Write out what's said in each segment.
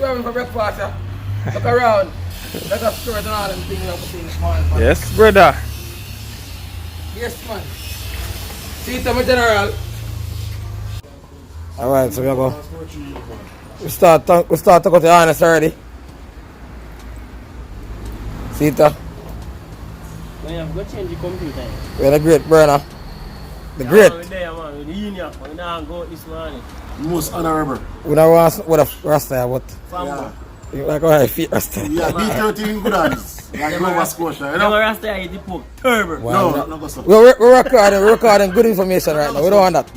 we're having for breakfast, yeah? Look around. Let us squirt and all them things we have put in this morning. Yes, brother. Yes, man. See it, my general. Alright, so we go. We start to go to harness already. See it? We have to change the computer. We had a great burner. The great. We're there, man. With the union. We're not going this morning. Most honorable. We don't want with a rasta, but Yeah. you like how I feet rasta. Yeah, B13 in good hands. Like Nova Scotia, you know? Never rasta I eat the pork. Turbo. No, no go so. We're recording good information right now. We don't want that.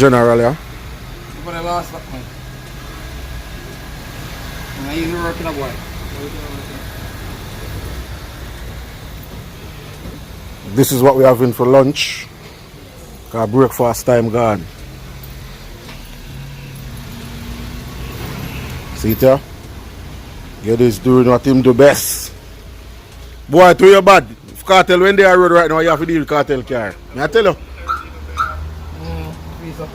General, yeah? the last lap, man. And you're working a boy. This is what we're having for lunch. Our breakfast time gone. See it here? Get this doing what him do best. Boy, to your bad. If cartel when they are road right now, you have to deal with cartel car. May I tell you? Please, sir.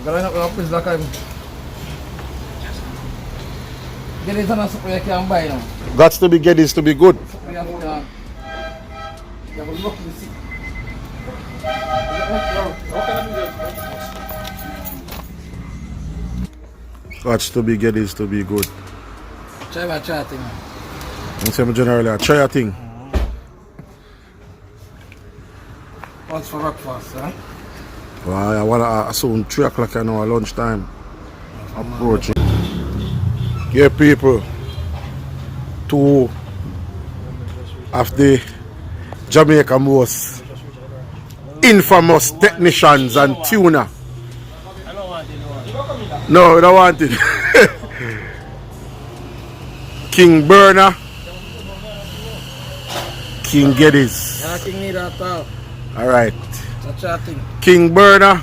Galing up please like I'm. Get it on a supply you can buy now. Gots to be get this to be good. You have a look to see. Gots to be get this to be good. Try my chatting. I'm saying generally, try a thing. What's for breakfast, huh? Well, I want to soon 3 o'clock an hour lunchtime. Approaching. Yeah, people. 2 of the Jamaica most infamous technicians and tuner. I don't want it. No, we don't want it. King Burner. King Geddes. Yeah, King need that all. Alright. That's chatting. King Burner.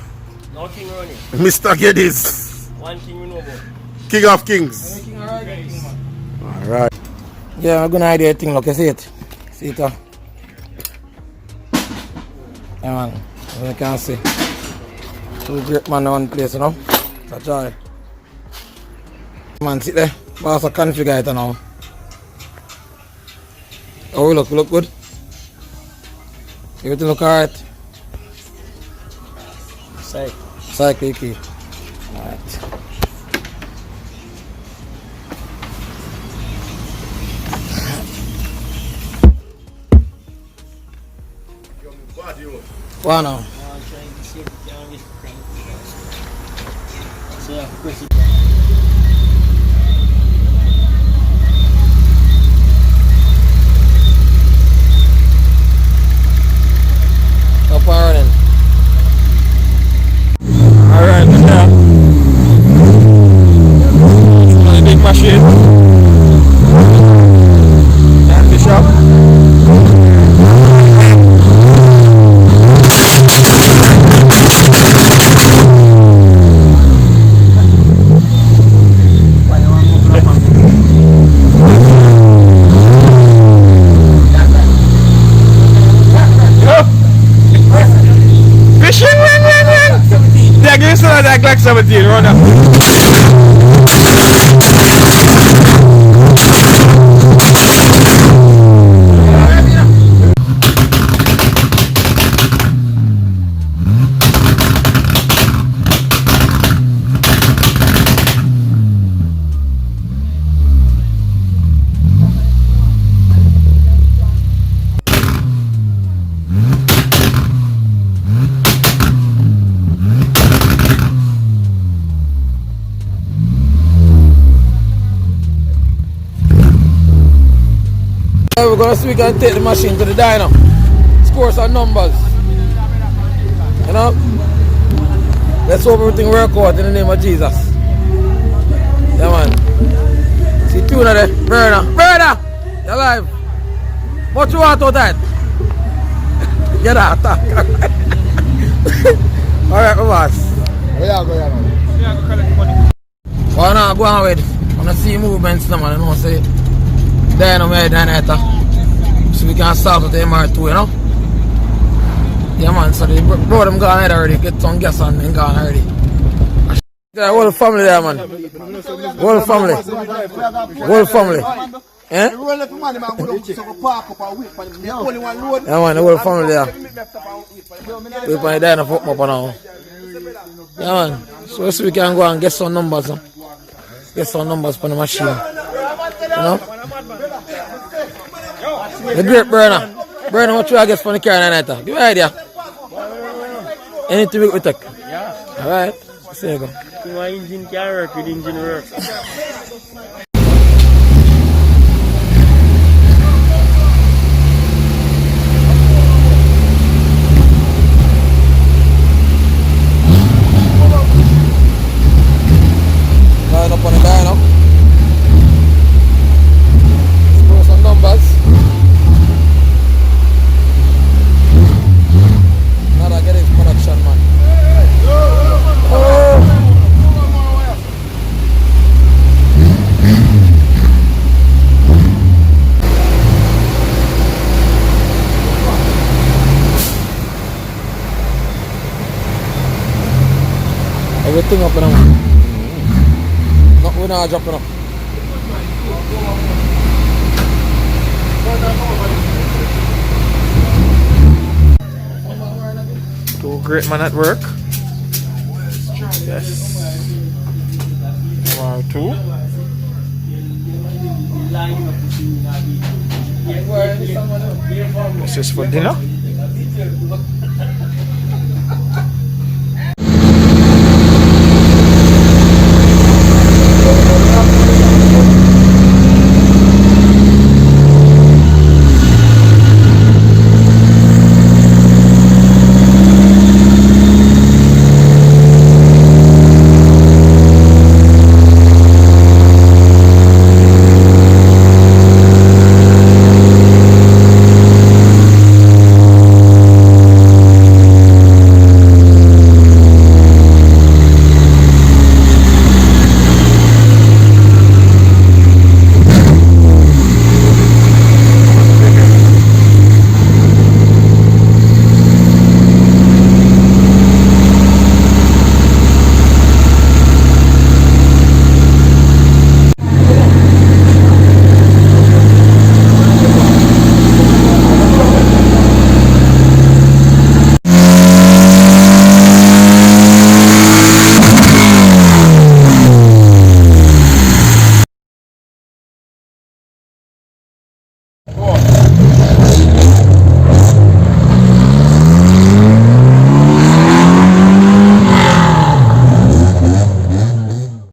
No King Ronnie. Mr. Geddes. One King we know about. King of Kings. King alright, King man. Alright. Yeah, I'm gonna idea thing, look, you see it? See it, huh? Yeah, man. As you can see. 2 great man in one place, you know? It's a joy. Man, sit there. Boss, I configure it now. Oh, we look good. Everything look alright. Cycle key. Alright. Wow, now. Up running. Alright, yeah. It's a big machine. And the shop. Yeah, give me some of that Glock 17, run up. We're gonna see if we can take the machine to the diner. Score some numbers. You know? Let's hope everything work out in the name of Jesus. Yeah, man. See tuna there. Burner. You're alive. What you want out that? Get out. Alright, my boss. Well, now go on with. Wanna see movements now, man. You know, say dynamite. So we can start with the MR2, you know? Yeah, man, so they brought them gone ahead already. Get some gas on and gone already. Yeah, whole family there, man. Whole family. Eh? Yeah, man, the whole family there. We put it down and put them up now. Yeah, man. So we can go and get some numbers. Huh? Get some numbers for the machine. You know? The great burner. Burner, what you I get from the car tonight? Give me an idea. Anything we take? Yeah. Alright. See you go. My engine can work with engine work. thing up in man. No, we're not dropping up. Two great man at work. Yes. Number 2. This is for dinner.